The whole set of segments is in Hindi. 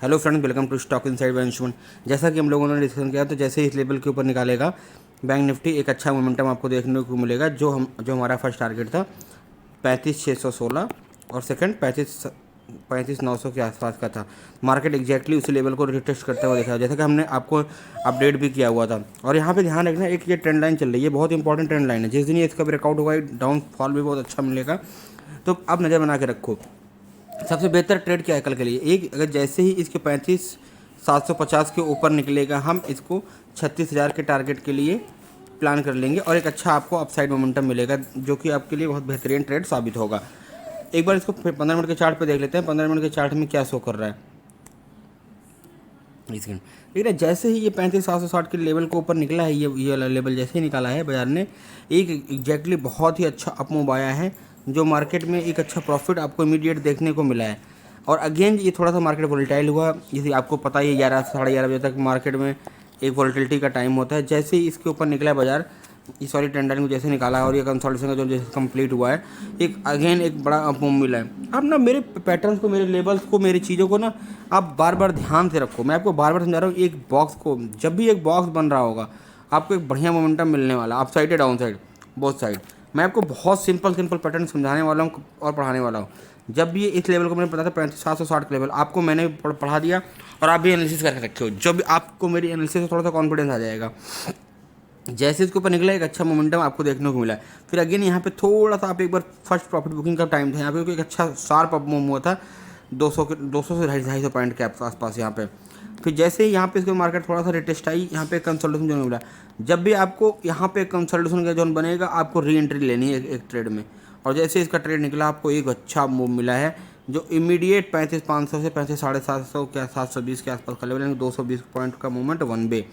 Hello friends, welcome to stock inside by Anshuman. जैसा कि हम लोगों ने डिस्कशन किया, तो जैसे ही इस लेवल के ऊपर निकालेगा बैंक निफ्टी, एक अच्छा मोमेंटम आपको देखने को मिलेगा। जो हमारा फर्स्ट टारगेट था 35,616 और सेकंड 35,900 के आसपास का था। मार्केट एग्जैक्टली उसी लेवल को रिटेस्ट करते हुए देखा, जैसा कि हमने आपको अपडेट भी किया हुआ था। और यहाँ पे ध्यान रखना, एक ये ट्रेंड लाइन चल रही है, बहुत इंपॉर्टेंट ट्रेंड लाइन है। जिस दिन ये इसका ब्रेकआउट होगा, डाउनफॉल भी बहुत अच्छा मिलेगा, तो आप नज़र बना के रखो। सबसे बेहतर ट्रेड क्या है कल के लिए? एक, अगर जैसे ही इसके 35,750 के ऊपर निकलेगा, हम इसको 36,000 के टारगेट के लिए प्लान कर लेंगे और एक अच्छा आपको अपसाइड मोमेंटम मिलेगा, जो कि आपके लिए बहुत बेहतरीन ट्रेड साबित होगा। एक बार इसको 15 मिनट के चार्ट पे देख लेते हैं। 15 मिनट के चार्ट में क्या शो कर रहा है इसके, ठीक है। जैसे ही ये 35,760 के लेवल को ऊपर निकला है, ये वाला लेवल जैसे ही निकाला है बाजार ने, एक एग्जैक्टली बहुत ही अच्छा अप मूव आया है, जो मार्केट में एक अच्छा प्रॉफिट आपको इमीडिएट देखने को मिला है। और अगेन ये थोड़ा सा मार्केट वोलेटाइल हुआ, जैसे आपको पता ही है 11 से 11:30 बजे तक मार्केट में एक वोलेटिलिटी का टाइम होता है। जैसे ही इसके ऊपर निकला बाजार, इस वाली ट्रेंड लाइन को जैसे निकाला है और ये कंसोलिडेशन का जो जैसे कंप्लीट हुआ है, एक अगेन एक बड़ा अप मूव मिला है। अब ना मेरे पैटर्न्स को, मेरे लेवल्स को, मेरी चीज़ों को ना आप बार बार ध्यान से रखो। मैं आपको बार बार समझा रहा हूँ, एक बॉक्स को, जब भी एक बॉक्स बन रहा होगा, आपको एक बढ़िया मोमेंटम मिलने वाला, अप साइड या डाउन साइड, बोथ साइड। मैं आपको बहुत सिंपल पैटर्न समझाने वाला हूँ और पढ़ाने वाला हूँ। जब भी इस लेवल को मैंने पता था 35,760 का लेवल आपको मैंने पढ़ा दिया, और आप भी एनालिसिस करके रखे हो। जब आपको मेरी एनालिसिस में थोड़ा सा कॉन्फिडेंस आ जाएगा, जैसे इसके ऊपर निकला, एक अच्छा मोमेंटम आपको देखने को मिला है। फिर अगेन यहाँ पे थोड़ा सा आप एक बार फर्स्ट प्रॉफिट बुकिंग का टाइम था, यहाँ पे एक अच्छा शार्प अप मूव हुआ था 200 से 250 पॉइंट के आसपास यहाँ पे। फिर जैसे ही यहाँ पे इसको मार्केट थोड़ा सा रिटेस्ट आई, यहाँ पे कंसल्टेशन जोन मिला। जब भी आपको यहाँ पे कंसल्टेशन का जोन बनेगा, आपको री एंट्री लेनी है एक ट्रेड में। और जैसे इसका ट्रेड निकला, आपको एक अच्छा मूव मिला है, जो इमीडिएट 35,500 से 35,750 के 720 के आसपास का लेवल, यानी 220 पॉइंट का मूवमेंट वन वे।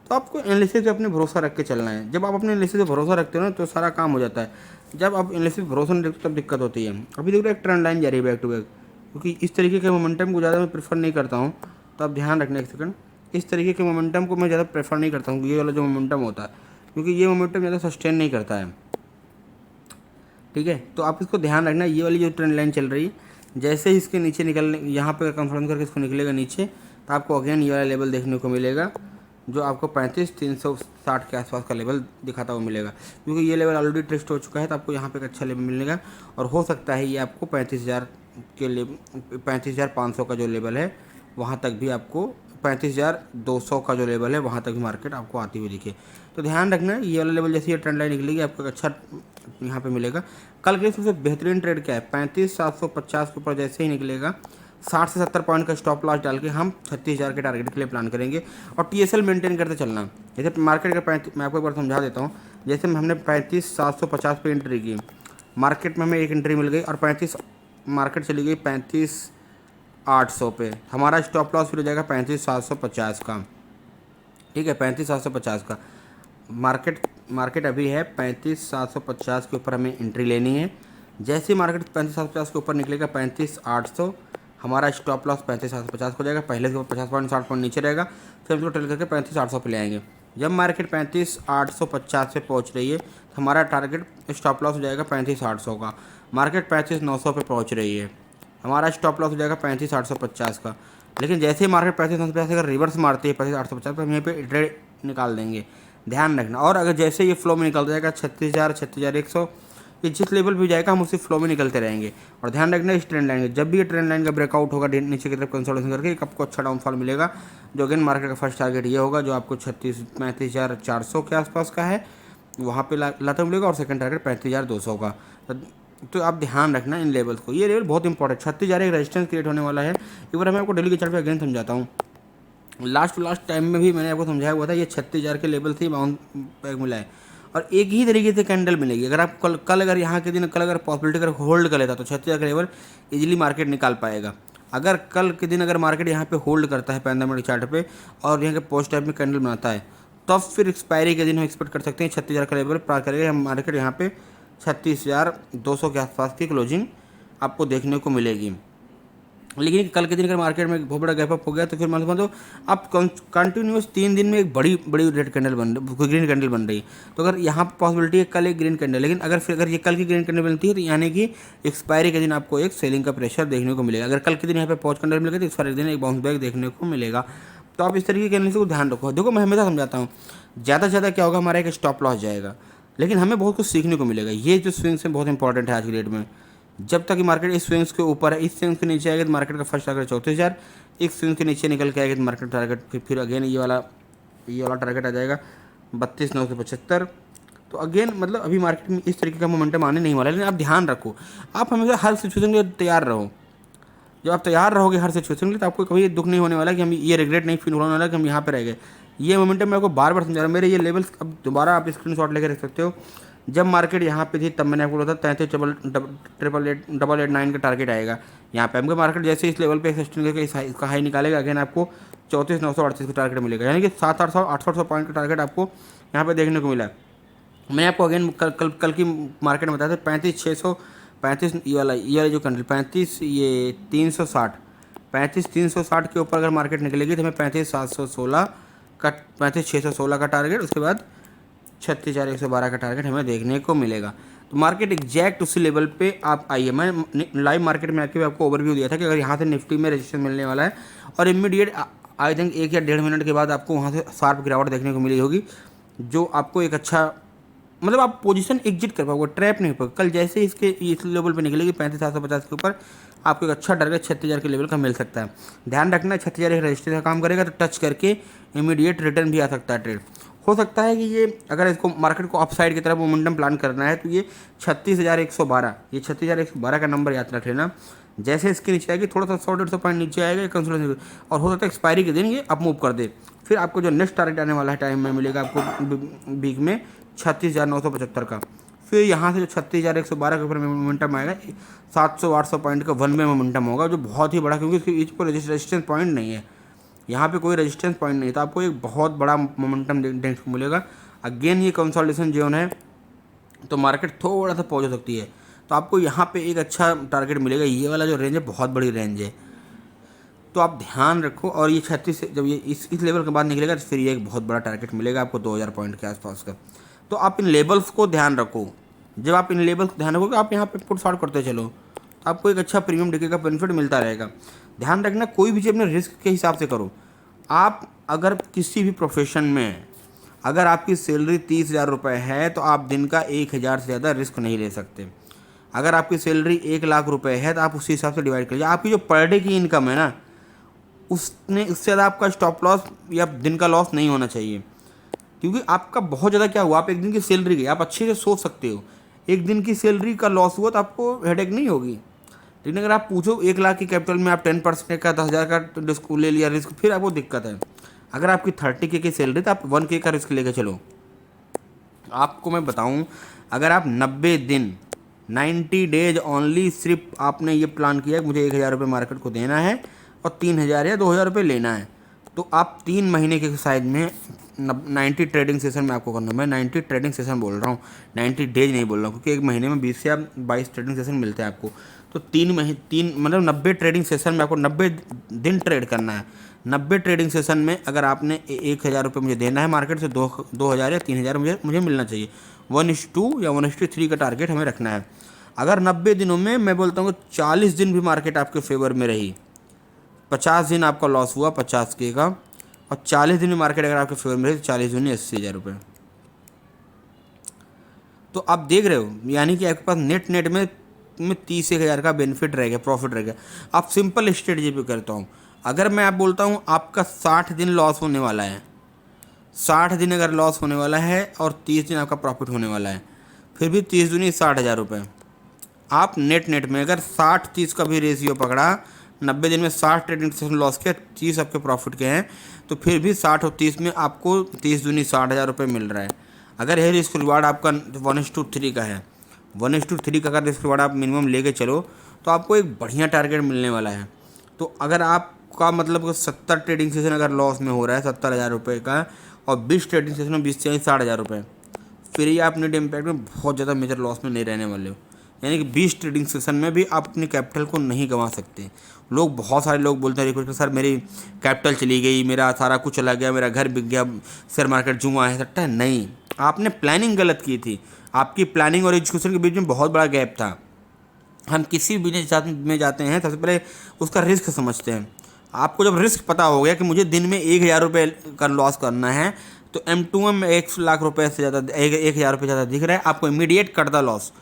तो आपको एनालिसिस पे अपने भरोसा रख के चलना है। जब आप अपने एनालिसिस पे भरोसा रखते हो ना, तो सारा काम हो जाता है। जब आप एनालिसिस पे भरोसा नहीं रखते, तब दिक्कत होती है। अभी देखो एक ट्रेंड लाइन जा रही है बैक टू बैक, क्योंकि इस तरीके के मोमेंटम को ज़्यादा मैं प्रेफर नहीं करता हूँ। तो आप ध्यान रखना एक सेकंड, इस तरीके के मोमेंटम को मैं ज़्यादा प्रेफर नहीं करता हूँ, ये वाला जो मोमेंटम होता है, क्योंकि ये मोमेंटम ज़्यादा सस्टेन नहीं करता है, ठीक है। तो आप इसको ध्यान रखना। ये वाली जो ट्रेंड लाइन चल रही है, जैसे ही इसके नीचे निकलने, यहाँ पे कंफर्म करके इसको निकलेगा नीचे, तो आपको अगेन ये वाला लेवल देखने को मिलेगा, जो आपको 35,360 के आसपास का लेवल दिखाता हुआ मिलेगा। क्योंकि ये लेवल ऑलरेडी टेस्ट हो चुका है, तो आपको यहाँ पे एक अच्छा लेवल मिलेगा। और हो सकता है ये आपको 35,000 के लेवल, 35,500 का जो लेवल है वहाँ तक भी आपको, 35,200 का जो लेवल है वहाँ तक भी मार्केट आपको आती हुई दिखे। तो ध्यान रखना, ये वाला लेवल जैसे ये ट्रेंड लाइन निकलेगी, आपको एक अच्छा यहाँ पे मिलेगा। कल के लिए सबसे बेहतरीन ट्रेड क्या है? 35,750 के ऊपर जैसे ही निकलेगा, 60 से 70 पॉइंट का स्टॉप लॉस डाल के हम 36,000 के टारगेट के लिए प्लान करेंगे। और टीएसएल मेंटेन करते चलना। जैसे मार्केट का 35, मैं आपको एक बार समझा देता हूँ। जैसे हमने 35,750 पे एंट्री की, मार्केट में हमें एक एंट्री मिल गई, और मार्केट चली गई 35,800 पे। हमारा स्टॉप लॉस फिर हो जाएगा 35,750 का, ठीक है, 35,750 का। मार्केट अभी है 35,750 के ऊपर, हमें एंट्री लेनी है। जैसे मार्केट 35,750 के ऊपर निकलेगा 35,800, हमारा स्टॉप लॉस 35,750 हो जाएगा। पहले से 50 पॉइंट 60 पॉइंट नीचे रहेगा, फिर हम इसको ट्रेल करके 35,800 पे ले आएंगे। जब मार्केट 35,850 पे पहुंच रही है, तो हमारा टारगेट स्टॉप लॉस हो जाएगा 35,800 का। मार्केट 35,900 पे पहुंच रही है, हमारा स्टॉप लॉस हो जाएगा 35,850 का। लेकिन जैसे ही मार्केट 35,950 अगर रिवर्स मारती है 35,850 पर, हम यहाँ पे ट्रेड निकाल देंगे, ध्यान रखना। और अगर जैसे ये फ्लो में निकल जाएगा 36,000, 36,100, ये जिस लेवल पे जाएगा, हम उसी फ्लो में निकलते रहेंगे। और ध्यान रखना, इस ट्रेंड लाइन, जब भी ये ट्रेंड लाइन का ब्रेकआउट होगा नीचे की तरफ कंसोलिडेशन करके, एक आपको अच्छा डाउनफॉल मिलेगा, जो अगेन मार्केट का फर्स्ट टारगेट ये होगा, जो आपको 35,400 के आसपास का है, वहाँ पे लाता मिलेगा। और सेकंड टारगेट 35,200 का। तो आप ध्यान रखना इन लेवल्स को, ये लेवल बहुत इंपॉर्टेंट। 36,000 एक रेजिस्टेंस क्रिएट होने वाला है। एक बार मैं आपको डेली के चार्ट पे अगेन समझाता हूँ। लास्ट टाइम में भी मैंने आपको समझाया हुआ था, ये 36,000 के लेवल से बाउंस बैक मिला है, और एक ही तरीके से कैंडल मिलेगी। अगर आप कल अगर यहाँ के दिन कल अगर पॉसिबिलिटी अगर होल्ड कर लेता, तो 36,000 का लेवल इजीली मार्केट निकाल पाएगा। अगर कल के दिन अगर मार्केट यहाँ पे होल्ड करता है 15 मिनट चार्ट पे, और यहाँ के पोस्ट टाइप में कैंडल बनाता है, तब फिर एक्सपायरी के दिन हम एक्सपेक्ट कर सकते हैं 36,000 का लेवल पार करेगा। हम मार्केट यहाँ पे 36,200 के आसपास की क्लोजिंग आपको देखने को मिलेगी। लेकिन कल के दिन अगर मार्केट में बहुत बड़ा गैप अप हो गया तो फिर मान लो आप कंटिन्यूस 3 दिन में एक बड़ी बड़ी रेड कैंडल ग्रीन कैंडल बन रही है, तो अगर यहाँ पर पॉसिबिलिटी है कल एक ग्रीन कैंडल, लेकिन अगर ये कल की ग्रीन कैंडल बनती है तो यानी कि एक्सपायरी के दिन आपको एक सेलिंग का प्रेशर देखने को मिलेगा। अगर कल के दिन यहाँ पे पॉज कैंडल मिलेगा तो एक्सपायरी के दिन एक बाउंस बैक देखने को मिलेगा। तो आप इस तरीके के एनालिसिस को ध्यान रखो। देखो मैं हमेशा समझाता हूँ, ज़्यादा से ज़्यादा क्या होगा, हमारा एक स्टॉप लॉस जाएगा, लेकिन हमें बहुत कुछ सीखने को मिलेगा। ये जो स्विंग्स है बहुत इंपॉर्टेंट है आज की डेट में। जब तक कि मार्केट इस स्विंग्स के ऊपर है, इस स्विंग्स के नीचे आएगा तो मार्केट का फर्स्ट टारगेट 34,000, एक स्विंग के नीचे निकल के आएगा तो मार्केट टारगेट फिर अगेन ये वाला टारगेट आ जाएगा 32,975। तो अगेन मतलब अभी मार्केट में इस तरीके का मोमेंटम आने नहीं वाला है, लेकिन आप ध्यान रखो, आप हमेशा हर सिचुएशन के लिए तैयार रहो। जब आप तैयार रहोगे हर सिचुएशन के लिए तो आपको कभी दुख नहीं होने वाला कि हम ये रिग्रेट नहीं फील होने वाला कि हम यहाँ पे रह गए। ये मोमेंटम मैं आपको बार बार समझा रहा हूँ। मेरे ये लेवल्स अब दोबारा आप स्क्रीनशॉट लेकर रख सकते हो। जब मार्केट यहाँ पे थी तब मैंने आपको बोला था 33,889 का टारगेट आएगा यहाँ पे। हमको मार्केट जैसे इस लेवल पे सस्टेन करके इसका हाई निकालेगा, अगेन आपको 34,938 का टारगेट मिलेगा, यानी कि 700-800 पॉइंट का टारगेट आपको यहाँ पे देखने को मिला। मैंने आपको अगेन कल की मार्केट में बताया था 35,635 ये वाला जो कैंडल 35,360 के ऊपर अगर मार्केट निकलेगी तो हमें 35,616 का टारगेट, उसके बाद 36,112 का टारगेट हमें देखने को मिलेगा। तो मार्केट एग्जैक्ट उसी लेवल पे आप आइए। मैं लाइव मार्केट में आके आपको ओवरव्यू दिया था कि अगर यहाँ से निफ्टी में रजिस्ट्रेशन मिलने वाला है और इमीडिएट आई थिंक 1 या 1.5 मिनट के बाद आपको वहाँ से शार्प गिरावट देखने को मिली होगी, जो आपको एक अच्छा मतलब आप पोजीशन एग्जिट कर पाओगे, ट्रैप नहीं पाओगे। कल जैसे इसके इस लेवल पे निकलेगी 35,750 के ऊपर आपको एक अच्छा टारगेट 36,000 के लेवल का मिल सकता है। ध्यान रखना 36,000 एक रजिस्टर का काम करेगा तो टच करके इमीडिएट रिटर्न भी आ सकता है ट्रेड। हो सकता है कि ये अगर इसको मार्केट को अपसाइड की तरफ मोमेंटम प्लान करना है तो ये 36,112 ये 36,112 का नंबर याद रख लेना। जैसे इसके नीचे आएगी थोड़ा सा 100-150 पॉइंट नीचे आएगा कंसोलिडेशन, और हो सकता है एक्सपायरी के दिन ये अप मूव कर दे। फिर आपको जो नेक्स्ट टारगेट आने वाला है टाइम में मिलेगा आपको वीक में 36,975 का। फिर यहाँ से जो 36,112 के ऊपर मोमेंटम आएगा 700-800 पॉइंट का वन वे मोमेंटम होगा, जो बहुत ही बड़ा, क्योंकि इसके बीच पर रेजिस्टेंस पॉइंट नहीं है, यहाँ पे कोई रेजिस्टेंस पॉइंट नहीं, तो आपको एक बहुत बड़ा मोमेंटम देखने को मिलेगा। अगेन ये कंसोलिडेशन जोन है तो मार्केट थोड़ा सा पहुँच सकती है, तो आपको यहाँ पे एक अच्छा टारगेट मिलेगा। ये वाला जो रेंज है बहुत बड़ी रेंज है, तो आप ध्यान रखो। और ये 36 जब ये इस लेवल के बाद निकलेगा तो फिर ये एक बहुत बड़ा टारगेट मिलेगा आपको 2,000 पॉइंट के आसपास का। तो आप इन लेवल्स को ध्यान रखो। जब आप इन लेवल्स को ध्यान रखोगे आप यहाँ पे पुट शॉर्ट करते चलो तो आपको एक अच्छा प्रीमियम डिके का बेनिफिट मिलता रहेगा। ध्यान रखना कोई भी चीज़ अपने रिस्क के हिसाब से करो। आप अगर किसी भी प्रोफेशन में अगर आपकी सैलरी 30,000 रुपये है तो आप दिन का 1,000 से ज़्यादा रिस्क नहीं ले सकते। अगर आपकी सैलरी 1,00,000 रुपये है तो आप उसी हिसाब से डिवाइड करिए। आपकी जो पर डे की इनकम है ना उससे ज़्यादा आपका स्टॉप लॉस या दिन का लॉस नहीं होना चाहिए, क्योंकि आपका बहुत ज़्यादा क्या हुआ, आप एक दिन की सैलरी गई, आप अच्छे से सोच सकते हो। एक दिन की सैलरी का लॉस हुआ तो आपको हेडेक नहीं होगी, लेकिन अगर आप पूछो 1,00,000 की कैपिटल में आप 10% का 10,000 का रिस्क ले लिया रिस्क, फिर आपको दिक्कत है। अगर आपकी 30K की सैलरी तो आप 1K का रिस्क लेके चलो। आपको मैं बताऊं, अगर आप 90 दिन 90 डेज ओनली सिर्फ आपने ये प्लान किया कि मुझे 1,000 रुपये मार्केट को देना है और 3,000 या 2,000 रुपये लेना है, तो आप 3 महीने के साइज में 90 ट्रेडिंग सेशन में आपको करना है। मैं 90 ट्रेडिंग सेशन बोल रहा हूँ, 90 डेज नहीं बोल रहा हूँ, क्योंकि एक महीने में 20 या 22 ट्रेडिंग सेशन मिलते हैं आपको। तो 3 मतलब 90 ट्रेडिंग सेशन में आपको 90 दिन ट्रेड करना है। 90 ट्रेडिंग सेशन में अगर आपने 1,000 रुपये मुझे देना है मार्केट से 2,000 या 3,000 मुझे मिलना चाहिए। 1:2 या 1:3 का टारगेट हमें रखना है। अगर 90 दिनों में मैं बोलता हूँ 40 दिन भी मार्केट आपके फेवर में रही, 50 दिन आपका लॉस हुआ 50K का, और 40 दिन में मार्केट अगर आपके फेवर में रही तो 40 दूनी 80,000 रुपये। तो आप देख रहे हो, यानी कि आपके पास नेट में 30,000 का बेनिफिट रहेगा, प्रॉफिट रहेगा। आप सिंपल स्ट्रेटजी पे करता हूँ, अगर मैं आप बोलता हूँ आपका 60 दिन लॉस होने वाला है, 60 दिन अगर लॉस होने वाला है और 30 दिन आपका प्रॉफिट होने वाला है, फिर भी 30 दूनी 60,000 रुपये। आप नेट में अगर 60-30 का भी रेशियो पकड़ा, 90 दिन में 60 ट्रेडिंग सेशन लॉस के 30 आपके प्रॉफिट के हैं, तो फिर भी 60 और 30 में आपको 30 दूनी 60,000 रुपये मिल रहा है। अगर यह रिस्क रिवार्ड आपका 1:3 का है, 1:3 का अगर रिस्क रिवार्ड आप मिनिमम लेके चलो तो आपको एक बढ़िया टारगेट मिलने वाला है। तो अगर आपका मतलब 70 ट्रेडिंग सेशन अगर लॉस में हो रहा है 70,000 रुपये का, और 20 ट्रेडिंग सेशन में 20 से 60,000 रुपये, फिर ये आप नेट इम्पैक्ट में बहुत ज़्यादा मेजर लॉस में नहीं रहने वाले हो। यानी कि 20 ट्रेडिंग सेशन में भी आप अपनी कैपिटल को नहीं गंवा सकते। लोग, बहुत सारे लोग बोलते हैं रिक्वेस्ट, सर मेरी कैपिटल चली गई, मेरा सारा कुछ चला गया, मेरा घर बिक गया, शेयर मार्केट जुआ है, सट्टा है। नहीं, आपने प्लानिंग गलत की थी। आपकी प्लानिंग और एजुकेशन के बीच में बहुत बड़ा गैप था। हम किसी भी बिजनेस में जाते हैं, सबसे पहले उसका रिस्क समझते हैं। आपको जब रिस्क पता हो गया कि मुझे दिन में 1,000 रुपये का लॉस करना है, तो M2M में 1,00,000 रुपये से ज़्यादा, 1,000 रुपये ज़्यादा दिख रहा है, आपको इमीडिएट कट द लॉस।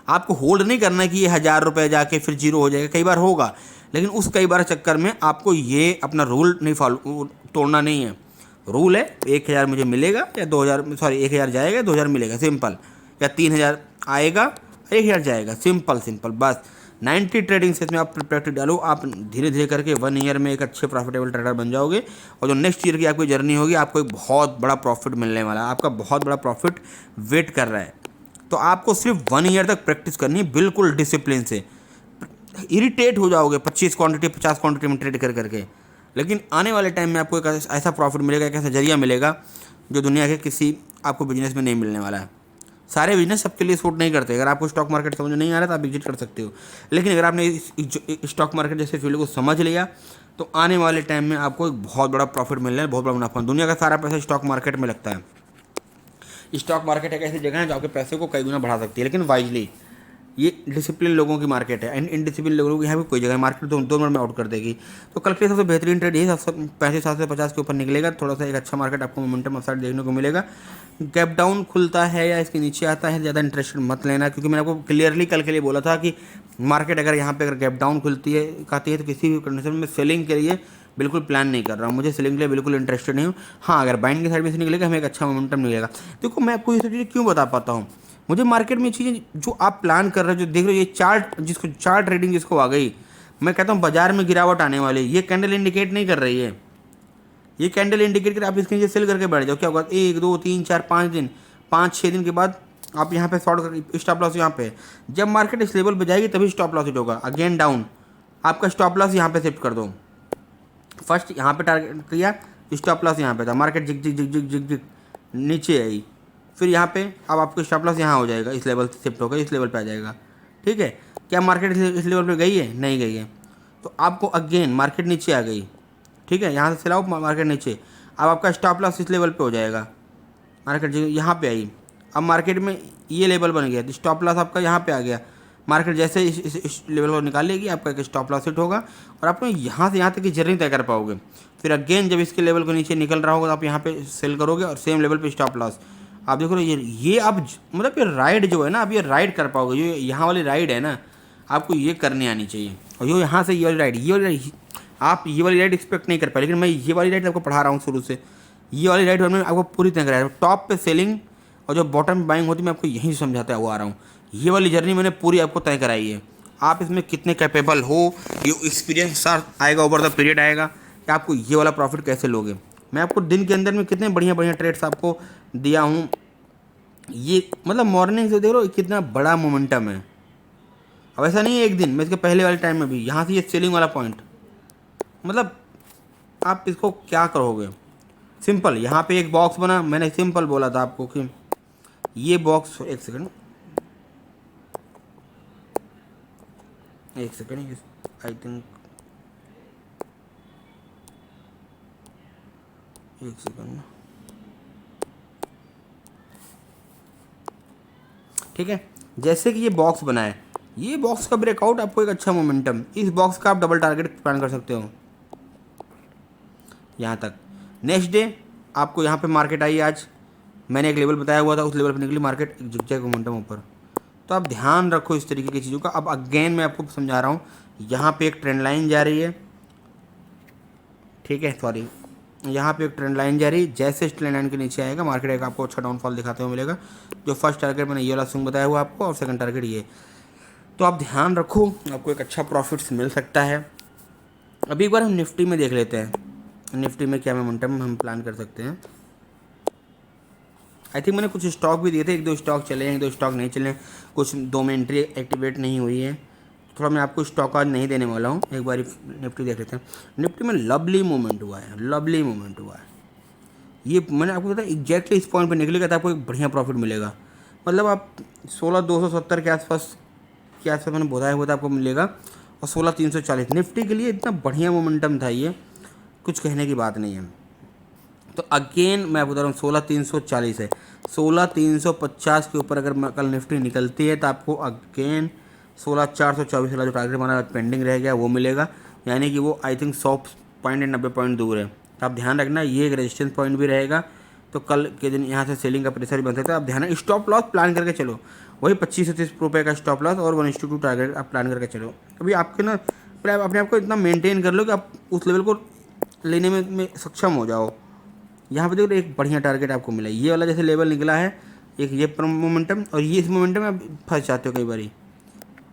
आपको होल्ड नहीं करना है कि ये 1,000 रुपये जाके फिर जीरो हो जाएगा, कई बार होगा, लेकिन उस कई बार चक्कर में आपको ये अपना रूल नहीं फॉलो, तोड़ना नहीं है। रूल है 1,000 मुझे मिलेगा या 2,000, सॉरी 1,000 जाएगा, 2,000 मिलेगा, सिंपल। या 3,000 आएगा, 1,000 जाएगा, सिंपल सिंपल, बस। 90 ट्रेडिंग सेशन में आप प्रैक्टिस डालो, आप धीरे धीरे करके 1 ईयर में एक अच्छे प्रॉफिटेबल ट्रेडर बन जाओगे। और जो नेक्स्ट ईयर की आपकी जर्नी होगी, आपको एक बहुत बड़ा प्रॉफिट मिलने वाला है, आपका बहुत बड़ा प्रॉफिट वेट कर रहा है। तो आपको सिर्फ 1 ईयर तक प्रैक्टिस करनी है, बिल्कुल डिसिप्लिन से। इरिटेट हो जाओगे 25 क्वांटिटी 50 क्वांटिटी में ट्रेड कर करके, लेकिन आने वाले टाइम में आपको एक ऐसा प्रॉफिट मिलेगा, एक ऐसा जरिया मिलेगा जो दुनिया के किसी आपको बिजनेस में नहीं मिलने वाला है। सारे बिजनेस सबके लिए सूट नहीं करते। अगर आपको स्टॉक मार्केट समझ नहीं आ रहा तो आप एग्जिट कर सकते हो, लेकिन अगर आपने स्टॉक मार्केट जैसे फील्ड को समझ लिया, तो आने वाले टाइम में आपको एक बहुत बड़ा प्रॉफिट मिलना है, बहुत बड़ा मुनाफा। दुनिया का सारा पैसा स्टॉक मार्केट में लगता है। स्टॉक मार्केट एक ऐसी जगह है जो आपके पैसे को कई गुना बढ़ा सकती है, लेकिन वाइजली। ये डिसिप्लिन लोगों की मार्केट है, एंड इनडिसिप्लिन लोगों की यहाँ पे कोई जगह मार्केट दो मिनट में आउट कर देगी। तो कल के सबसे बेहतरीन ट्रेड ये 65-750 के ऊपर निकलेगा। थोड़ा सा एक अच्छा मार्केट आपको मोमेंटम अपसाइड देखने को मिलेगा। गैप डाउन खुलता है या इसके नीचे आता है, ज़्यादा इंटरेस्टेड मत लेना, क्योंकि मैंने आपको क्लियरली कल के लिए बोला था कि मार्केट अगर यहाँ पे अगर गैप डाउन खुलती है खाती है, तो किसी भी कंडीशन में सेलिंग के लिए बिल्कुल प्लान नहीं कर रहा हूँ। मुझे सेलिंग के लिए बिल्कुल इंटरेस्टेड नहीं हूँ। हाँ, अगर बाइंग की साइड में से निकलेगा, हमें एक अच्छा मोमेंटम मिलेगा। देखो, मैं आपको ये सब चीज़ें क्यों बता पाता हूँ, मुझे मार्केट में चीज़ें जो आप प्लान कर रहे हो, जो देख रहे हो, ये चार्ट, जिसको चार्ट ट्रेडिंग जिसको आ गई, मैं कहता हूँ बाजार में गिरावट आने वाली, ये कैंडल इंडिकेट नहीं कर रही है। ये कैंडल इंडिकेट कर आप इसके नीचे सेल करके बैठ जाओ, क्या होगा, 1 2 3 4 5 दिन, 5-6 दिन के बाद आप यहाँ पे शॉर्ट कर, स्टॉप लॉस यहाँ पे। जब मार्केट इस लेवल पे जाएगी तभी स्टॉप लॉस हिट होगा। अगेन डाउन, आपका स्टॉप लॉस यहाँ पे शिफ्ट कर दो। फर्स्ट यहाँ पे टारगेट किया, स्टॉप लॉस यहाँ पे था, market zig zig zig zig zig zig नीचे आई, फिर यहाँ पे अब आपको स्टॉप लॉस यहाँ हो जाएगा, इस लेवल से शिफ्ट होकर इस लेवल पे आ जाएगा। ठीक है, क्या मार्केट इस लेवल पे गई है? नहीं गई है। तो आपको अगेन मार्केट नीचे आ गई, ठीक है, यहाँ से सिलाओ, मार्केट नीचे, अब आपका स्टॉप लॉस इस लेवल पे हो जाएगा। मार्केट यहाँ पे आई, अब मार्केट में ये लेवल बन गया, स्टॉप लॉस आपका यहाँ पे आ गया। मार्केट जैसे इस लेवल को निकाल लेगी, आपका एक स्टॉप लॉस हिट होगा और आप यहाँ से यहाँ तक की जर्नी तय कर पाओगे। फिर अगेन जब इसके लेवल को नीचे निकल रहा होगा, तो आप यहाँ पे सेल करोगे और सेम लेवल पे स्टॉप लॉस। आप देखो ये आप मतलब ये राइड जो है ना, आप ये राइड कर पाओगे। जो यहाँ वाली राइड है ना, आपको ये करनी आनी चाहिए। और जो यहाँ से ये वाली राइड, आप ये वाली राइड एक्सपेक्ट नहीं कर पाए, लेकिन मैं ये वाली राइड आपको पढ़ा रहा हूँ शुरू से। ये वाली राइड में आपको पूरी तरह कराया, टॉप पे सेलिंग और जो बॉटम में बाइंग होती है, मैं आपको यहीं समझाता हुआ आ रहा हूँ। ये वाली जर्नी मैंने पूरी आपको तय कराई है। आप इसमें कितने कैपेबल हो, ये एक्सपीरियंस आएगा, ओवर द पीरियड आएगा कि आपको ये वाला प्रॉफिट कैसे लोगे। मैं आपको दिन के अंदर में कितने बढ़िया बढ़िया ट्रेड्स आपको दिया हूँ। ये मतलब मॉर्निंग से देख लो कितना बड़ा मोमेंटम है। अब ऐसा नहीं है एक दिन में, इसके पहले वाले टाइम में भी यहाँ से ये सेलिंग वाला पॉइंट, मतलब आप इसको क्या करोगे। सिंपल, यहाँ पे एक बॉक्स बना, मैंने सिंपल बोला था आपको कि ये बॉक्स, एक सेकंड आई थिंक, एक सेकंड, ठीक है। जैसे कि ये बॉक्स बना है, ये बॉक्स का ब्रेकआउट आपको एक अच्छा मोमेंटम, इस बॉक्स का आप डबल टारगेट प्लान कर सकते हो यहाँ तक। नेक्स्ट डे आपको यहाँ पे मार्केट आई, आज मैंने एक लेवल बताया हुआ था, उस लेवल पे निकली मार्केट, जिगजैग मोमेंटम ऊपर। तो आप ध्यान रखो इस तरीके की चीज़ों का। अब अगेन मैं आपको समझा रहा हूँ, यहाँ पे एक ट्रेंड लाइन जा रही है, ठीक है, सॉरी, यहाँ पे एक ट्रेंड लाइन जा रही है। जैसे इस ट्रेंड लाइन के नीचे आएगा, मार्केट एक आपको अच्छा डाउनफॉल दिखाते हुए मिलेगा। जो फर्स्ट टारगेट मैंने ये वाला स्विंग बताया हुआ आपको, और सेकंड टारगेट ये। तो आप ध्यान रखो, आपको एक अच्छा प्रॉफिट्स मिल सकता है। अभी एक बार हम निफ्टी में देख लेते हैं, निफ्टी में क्या मोमेंटम हम प्लान कर सकते हैं। आई थिंक मैंने कुछ स्टॉक भी दिए थे, 1-2 स्टॉक चले हैं, 1-2 स्टॉक नहीं चले, कुछ 2 में एंट्री एक्टिवेट नहीं हुई है। थोड़ा मैं आपको स्टॉक आज नहीं देने वाला हूँ, एक बार निफ्टी देख लेते हैं। निफ्टी में लवली मूवमेंट हुआ है, लवली मूवमेंट हुआ है। ये मैंने आपको बताया एग्जैक्टली इस पॉइंट पे निकलेगा तो आपको एक बढ़िया प्रॉफिट मिलेगा। मतलब आप 16,270 के आसपास के आसपास मैंने बताया हुआ था आपको मिलेगा, और 16,340 निफ्टी के लिए इतना बढ़िया मोमेंटम था, ये कुछ कहने की बात नहीं है। तो अगेन मैं बता रहा हूँ 16,340 है, 16,350 के ऊपर अगर कल निफ्टी निकलती है तो आपको अगेन 16,424 वाला जो टारगेट हमारा पेंडिंग रह गया वो मिलेगा, यानी कि वो आई थिंक 100 पॉइंट या 90 पॉइंट दूर है। तो आप ध्यान रखना ये एक रेजिस्टेंस पॉइंट भी रहेगा, तो कल के दिन यहाँ से सेलिंग का प्रेशर भी बन सकता है। आप ध्यान स्टॉप लॉस प्लान करके चलो, वही 25 से 30 रुपये का स्टॉप लॉस और 1:2 टारगेट आप प्लान करके चलो। अभी आपके ना पहले आप अपने आप को इतना मेंटेन कर लो कि आप उस लेवल को लेने में सक्षम हो जाओ। यहाँ पे देखो एक बढ़िया टारगेट आपको मिला, ये वाला जैसे लेवल निकला है एक ये मोमेंटम, और ये इस मोमेंटम में आप फंस जाते हो कई बारी।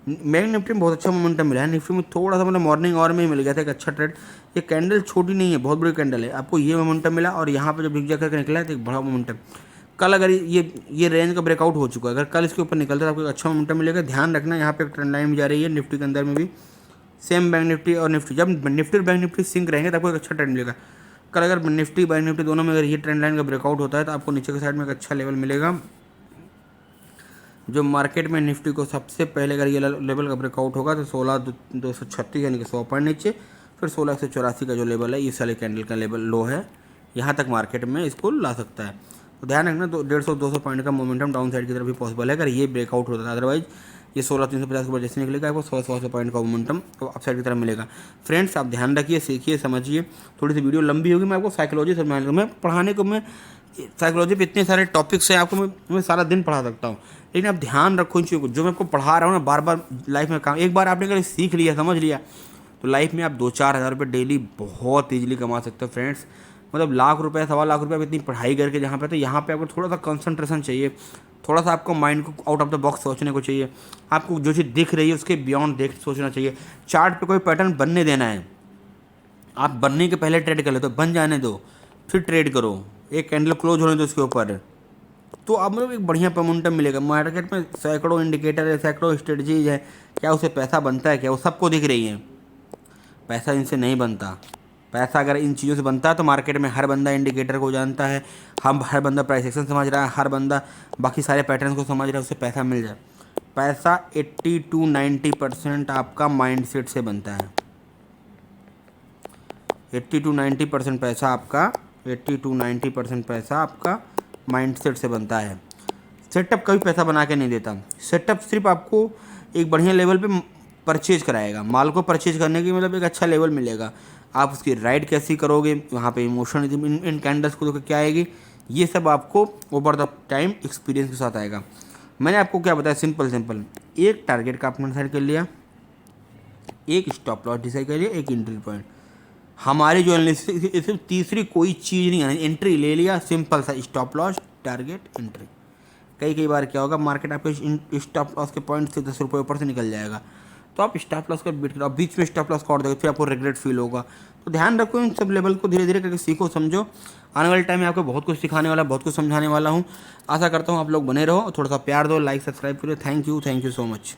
बैंक निफ्टी में बहुत अच्छा मोमेंटम मिला है, निफ्टी में थोड़ा सा मतलब मॉर्निंग आवर में ही मिल गया था एक अच्छा ट्रेड। ये कैंडल छोटी नहीं है, बहुत बड़ी कैंडल है, आपको ये मोमेंटम मिला, और यहाँ पे जब बिग करके निकला है तो एक बड़ा मोमेंटम। कल अगर ये रेंज का ब्रेकआउट हो चुका है, अगर कल इसके ऊपर निकलता है तो आपको एक अच्छा मोमेंटम मिलेगा। ध्यान रखना यहाँ पे एक ट्रेंड लाइन भी जा रही है निफ्टी के अंदर में भी, सेम बैंक निफ्टी और निफ्टी, जब निफ्टी और बैंक निफ्टी सिंक रहेंगे तो आपको एक अच्छा ट्रेंड मिलेगा। कल अगर निफ्टी बैंक निफ्टी दोनों में अगर ये ट्रेंड लाइन का ब्रेकआउट होता है तो आपको नीचे के साइड में एक अच्छा लेवल मिलेगा। जो मार्केट में निफ्टी को सबसे पहले अगर ये लेवल का ब्रेकआउट होगा तो 16,236 यानी कि 100 पॉइंट नीचे, फिर 16,184 का जो लेवल है इस वाले कैंडल का लेवल लो है, यहाँ तक मार्केट में इसको ला सकता है। तो ध्यान रखना 150-200 पॉइंट का मोमेंटम डाउन साइड की तरफ भी पॉसिबल है अगर ये ब्रेकआउट होता है, अदरवाइज ये 16,350 के ऊपर जैसे निकलेगा आपको 100 पॉइंट का मोमेंटम तो अप साइड की तरफ मिलेगा। फ्रेंड्स आप ध्यान रखिए, सीखिए, समझिए। थोड़ी सी वीडियो लंबी होगी, मैं आपको साइकोलॉजी समझाने को, मैं पढ़ाने को, मैं साइकोलॉजी पे इतने सारे टॉपिक्स हैं आपको मैं सारा दिन पढ़ा सकता हूँ, लेकिन आप ध्यान रखो इन चीज़ों को। जो मैं आपको पढ़ा रहा हूँ ना बार बार लाइफ में काम, एक बार आपने अगर सीख लिया, समझ लिया, तो लाइफ में आप 2-4 हज़ार रुपये डेली बहुत ईजिली कमा सकते हो फ्रेंड्स। मतलब लाख रुपये, 1.25 लाख रुपये आप इतनी पढ़ाई करके जहाँ पे, तो यहाँ पे आपको थोड़ा सा कंसंट्रेशन चाहिए, थोड़ा सा आपको माइंड को आउट ऑफ द बॉक्स सोचने को चाहिए। आपको जो चीज़ दिख रही है उसके बियॉन्ड सोचना चाहिए। चार्ट पे कोई पैटर्न बनने देना है, आप बनने के पहले ट्रेड कर ले, तो बन जाने दो फिर ट्रेड करो, एक कैंडल क्लोज होने दो उसके ऊपर, तो आप मतलब एक बढ़िया मोमेंटम मिलेगा। मार्केट में सैकड़ों इंडिकेटर है, सैकड़ों स्ट्रेटजीज है, क्या उससे पैसा बनता है? क्या वो सबको दिख रही है? पैसा इनसे नहीं बनता। पैसा अगर इन चीज़ों से बनता है तो मार्केट में हर बंदा इंडिकेटर को जानता है, हम हर बंदा प्राइस एक्शन समझ रहा है, हर बंदा बाकी सारे पैटर्न को समझ रहा है, उससे पैसा मिल जाए। पैसा 80-90% आपका माइंडसेट से बनता है। 80-90% पैसा आपका 80-90% पैसा आपका माइंडसेट से बनता है। सेटअप कभी पैसा बना के नहीं देता। सेटअप सिर्फ आपको एक बढ़िया लेवल पे परचेज कराएगा, माल को परचेज करने की मतलब एक अच्छा लेवल मिलेगा। आप उसकी राइड कैसी करोगे, वहाँ पे इमोशन इन कैंडल्स को क्या आएगी, ये सब आपको ओवर द टाइम एक्सपीरियंस के साथ आएगा। मैंने आपको क्या बताया, सिंपल एक टारगेट का आपने डिसाइड कर लिया, एक स्टॉप लॉस डिसाइड कर लिया, एक एंट्री पॉइंट। हमारी जो एनालिसिस सिर्फ तीसरी कोई चीज़ नहीं है, एंट्री ले लिया, सिंपल सा स्टॉप लॉस, टारगेट, एंट्री। कई बार क्या होगा, मार्केट आपके स्टॉप लॉस के पॉइंट से 10 रुपये ऊपर से निकल जाएगा, तो आप स्टॉप लॉस का बीट करो, बीच में स्टॉप लॉस काट दोगे, फिर आपको रिग्रेट फील होगा। तो ध्यान रखो, इन सब लेवल को धीरे धीरे करके सीखो, समझो। आने वाले टाइम में आपको बहुत कुछ सिखाने वाला, बहुत कुछ समझाने वाला हूँ। आशा करता हूँ आप लोग बने रहो, थोड़ा सा प्यार दो, लाइक सब्सक्राइब करो। Thank you so much.